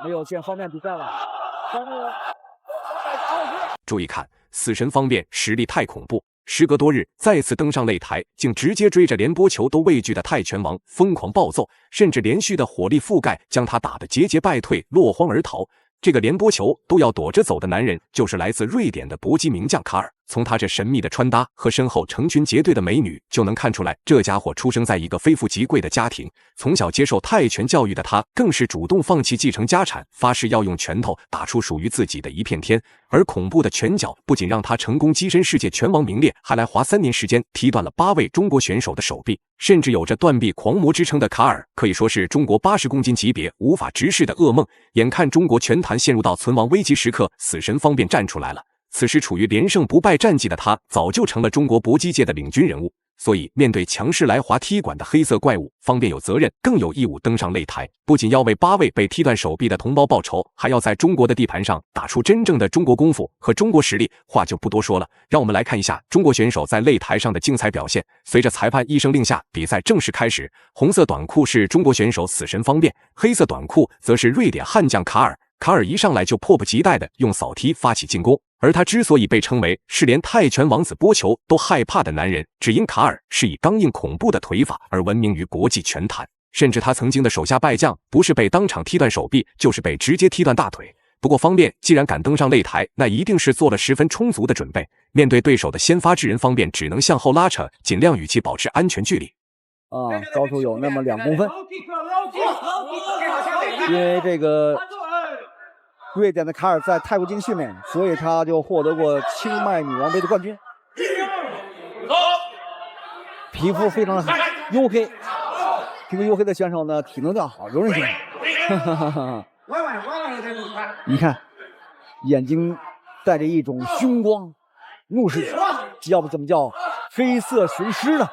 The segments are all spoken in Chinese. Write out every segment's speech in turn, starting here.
没有见方便比赛了。注意看，死神方便实力太恐怖，时隔多日再次登上擂台，竟直接追着连波球都畏惧的泰拳王疯狂暴揍，甚至连续的火力覆盖将他打得节节败退，落荒而逃。这个连波球都要躲着走的男人，就是来自瑞典的搏击名将卡尔。从他这神秘的穿搭和身后成群结队的美女，就能看出来，这家伙出生在一个非富即贵的家庭。从小接受泰拳教育的他，更是主动放弃继承家产，发誓要用拳头打出属于自己的一片天。而恐怖的拳脚不仅让他成功跻身世界拳王名列，还来华3年时间踢断了8位中国选手的手臂。甚至有着断臂狂魔之称的卡尔，可以说是中国80公斤级别无法直视的噩梦。眼看中国拳坛陷入到存亡危急时刻，死神方便站出来了。此时处于连胜不败战绩的他，早就成了中国搏击界的领军人物。所以面对强势来华踢馆的黑色怪物，方便有责任更有义务登上擂台，不仅要为8位被踢断手臂的同胞报仇，还要在中国的地盘上打出真正的中国功夫和中国实力。话就不多说了，让我们来看一下中国选手在擂台上的精彩表现。随着裁判一声令下，比赛正式开始。红色短裤是中国选手死神方便，黑色短裤则是瑞典悍将卡尔。卡尔一上来就迫不及待地用扫踢发起进攻，而他之所以被称为是连泰拳王子波球都害怕的男人，只因卡尔是以刚硬恐怖的腿法而闻名于国际拳坛。甚至他曾经的手下败将，不是被当场踢断手臂，就是被直接踢断大腿。不过方便既然敢登上擂台，那一定是做了十分充足的准备。面对对手的先发制人，方便只能向后拉扯，尽量与其保持安全距离。高出有那么2公分，因为这个瑞典的卡尔在泰国进行训练，所以他就获得过清迈女王杯的冠军。皮肤非常的黝黑，这个黝黑的选手呢，体能较好，柔韧性好。你看，眼睛带着一种凶光，怒视，要不怎么叫黑色雄狮呢？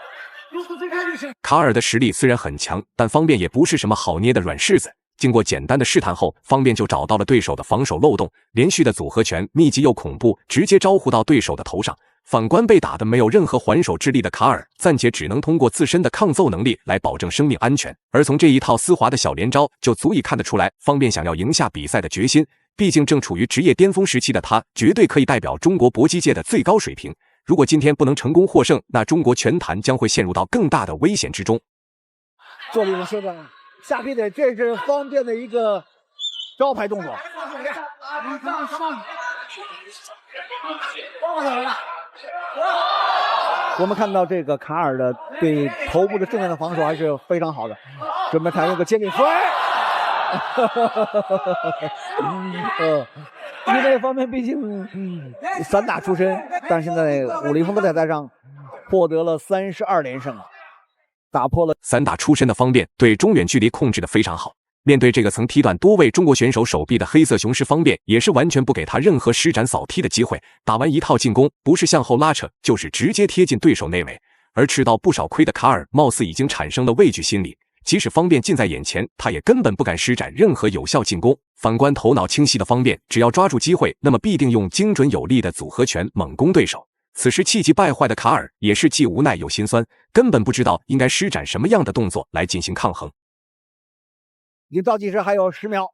卡尔的实力虽然很强，但方便也不是什么好捏的软柿子。经过简单的试探后，方便就找到了对手的防守漏洞，连续的组合拳密集又恐怖，直接招呼到对手的头上。反观被打得没有任何还手之力的卡尔，暂且只能通过自身的抗揍能力来保证生命安全。而从这一套丝滑的小连招，就足以看得出来方便想要赢下比赛的决心。毕竟正处于职业巅峰时期的他，绝对可以代表中国搏击界的最高水平。如果今天不能成功获胜，那中国拳坛将会陷入到更大的危险之中。做了一个射断下劈腿，这是方便的一个招牌动作。我们看到这个卡尔的对头部的正面的防守还是非常好的，准备看一个接力摔。因为方面毕竟散打出身，但是在武林风的擂台上获得了32连胜，打破了散打出身的方便对中远距离控制得非常好。面对这个曾踢断多位中国选手手臂的黑色雄狮，方便也是完全不给他任何施展扫踢的机会。打完一套进攻，不是向后拉扯，就是直接贴近对手内围。而吃到不少亏的卡尔，貌似已经产生了畏惧心理。即使方便近在眼前，他也根本不敢施展任何有效进攻。反观头脑清晰的方便，只要抓住机会，那么必定用精准有力的组合拳猛攻对手。此时气急败坏的卡尔也是既无奈又心酸，根本不知道应该施展什么样的动作来进行抗衡。离倒计时还有10秒。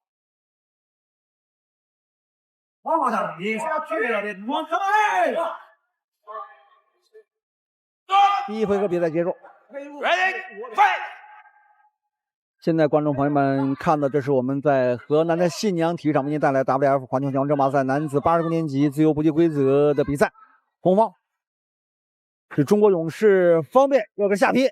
第一回合比赛结束。现在观众朋友们看的，这是我们在河南的信阳体育场为您带来 WF 环球拳王争霸赛男子80公斤级自由搏击规则的比赛。红方是中国勇士方便要个下劈，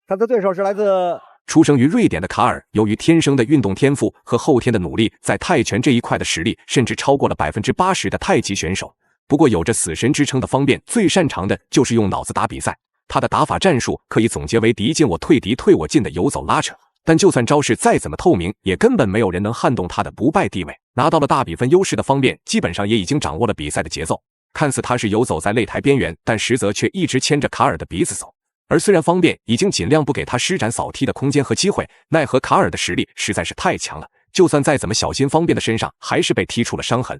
他的对手是来自出生于瑞典的卡尔，由于天生的运动天赋和后天的努力，在泰拳这一块的实力甚至超过了80%的太极选手。不过有着死神之称的方便，最擅长的就是用脑子打比赛。他的打法战术可以总结为敌进我退，敌退我进的游走拉扯。但就算招式再怎么透明，也根本没有人能撼动他的不败地位。拿到了大比分优势的方便，基本上也已经掌握了比赛的节奏。看似他是游走在擂台边缘，但实则却一直牵着卡尔的鼻子走。而虽然方便已经尽量不给他施展扫踢的空间和机会，奈何卡尔的实力实在是太强了，就算再怎么小心，方便的身上还是被踢出了伤痕。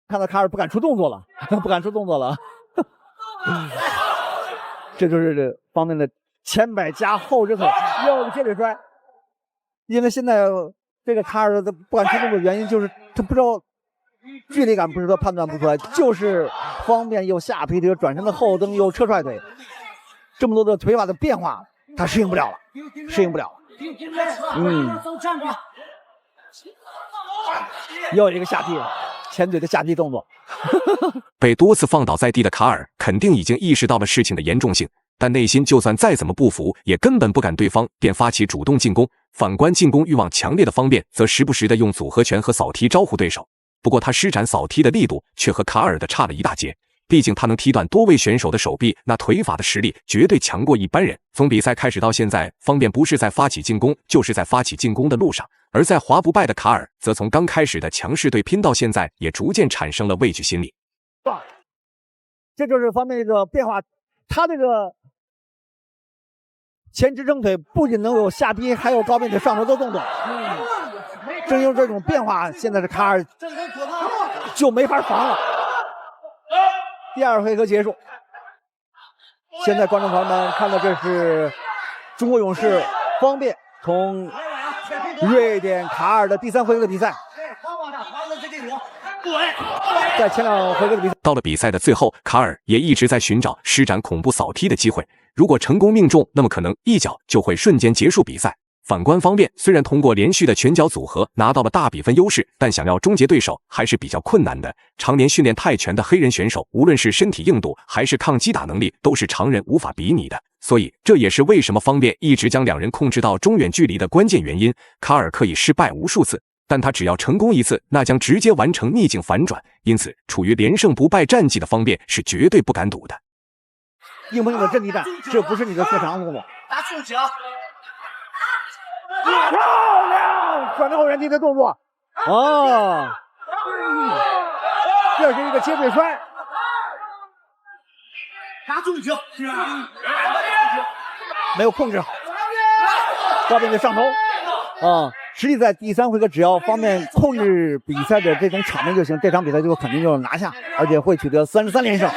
看到卡尔不敢出动作了，不敢出动作了。这就是这方面的前摆加后直腿，又接着摔。因为现在这个卡尔的不敢出动的原因就是他不知道距离感，不是他判断不出来，就是方便又下劈腿，转身的后蹬又车踹腿，这么多的腿法的变化，他适应不了了，适应不了了。又一个下劈，前腿的下劈动作。被多次放倒在地的卡尔肯定已经意识到了事情的严重性，但内心就算再怎么不服，也根本不敢对方便发起主动进攻。反观进攻欲望强烈的方便，则时不时的用组合拳和扫踢招呼对手。不过他施展扫踢的力度却和卡尔的差了一大截，毕竟他能踢断多位选手的手臂，那腿法的实力绝对强过一般人。从比赛开始到现在，方便不是在发起进攻，就是在发起进攻的路上。而在华不败的卡尔，则从刚开始的强势对拼到现在，也逐渐产生了畏惧心理。这就是方面的变化，他这个前支撑腿不仅能有下劈，还有高变腿上头的动作。正因为这种变化，现在的卡尔就没法防了。第二回合结束，现在观众朋友们看到这是中国勇士方便同瑞典卡尔的第3回合的比赛。在前2回合的比赛，到了比赛的最后，卡尔也一直在寻找施展恐怖扫踢的机会。如果成功命中，那么可能一脚就会瞬间结束比赛。反观方便，虽然通过连续的拳脚组合拿到了大比分优势，但想要终结对手还是比较困难的。常年训练泰拳的黑人选手，无论是身体硬度还是抗击打能力，都是常人无法比拟的。所以这也是为什么方便一直将两人控制到中远距离的关键原因。卡尔可以失败无数次，但他只要成功一次，那将直接完成逆境反转。因此，处于连胜不败战绩的方便是绝对不敢赌的。硬碰硬的阵地战，这不是你的特长动作。打住脚。漂亮！转身后原地的动作，这是一个接腿摔，打住脚，没有控制好，高变腿上头，实际在第3回合，只要方便控制比赛的这种场面就行，这场比赛就肯定就拿下，而且会取得33连胜，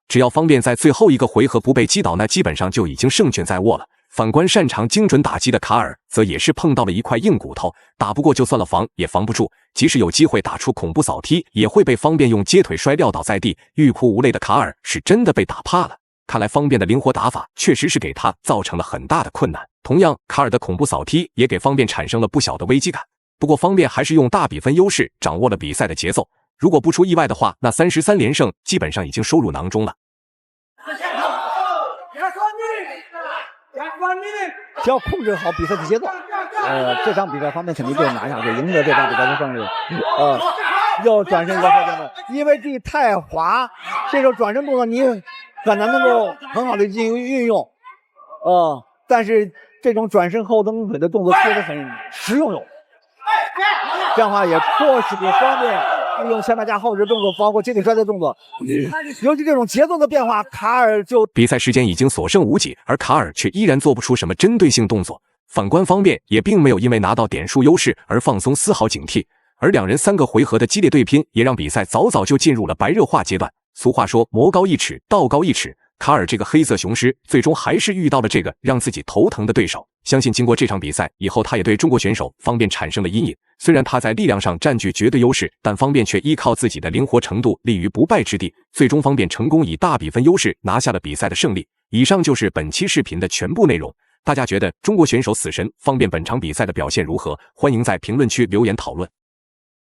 只要方便在最后一个回合不被击倒，那基本上就已经胜券在握了。反观擅长精准打击的卡尔，则也是碰到了一块硬骨头，打不过就算了，防也防不住。即使有机会打出恐怖扫踢，也会被方便用接腿摔撂倒在地，欲哭无泪的卡尔是真的被打怕了。看来方便的灵活打法确实是给他造成了很大的困难。同样，卡尔的恐怖扫踢也给方便产生了不小的危机感。不过方便还是用大比分优势掌握了比赛的节奏，如果不出意外的话，那33连胜基本上已经收入囊中了。只要控制好比赛的节奏，这场比赛方面肯定就拿下去，赢得这场比赛的胜利。又转身一个后蹬的，因为地太滑，这种转身动作你很难能够很好的进行运用。但是这种转身后蹬腿的动作确实很实用，这样的话也迫使方便利用前摆架后置动作，包括接腿摔的动作，尤其这种节奏的变化，卡尔就比赛时间已经所剩无几，而卡尔却依然做不出什么针对性动作。反观方便也并没有因为拿到点数优势而放松丝毫警惕，而两人3个回合的激烈对拼，也让比赛早早就进入了白热化阶段。俗话说魔高一尺，道高一尺，卡尔这个黑色雄狮最终还是遇到了这个让自己头疼的对手。相信经过这场比赛以后，他也对中国选手方便产生了阴影。虽然他在力量上占据绝对优势，但方便却依靠自己的灵活程度立于不败之地，最终方便成功以大比分优势拿下了比赛的胜利。以上就是本期视频的全部内容，大家觉得中国选手死神方便本场比赛的表现如何？欢迎在评论区留言讨论。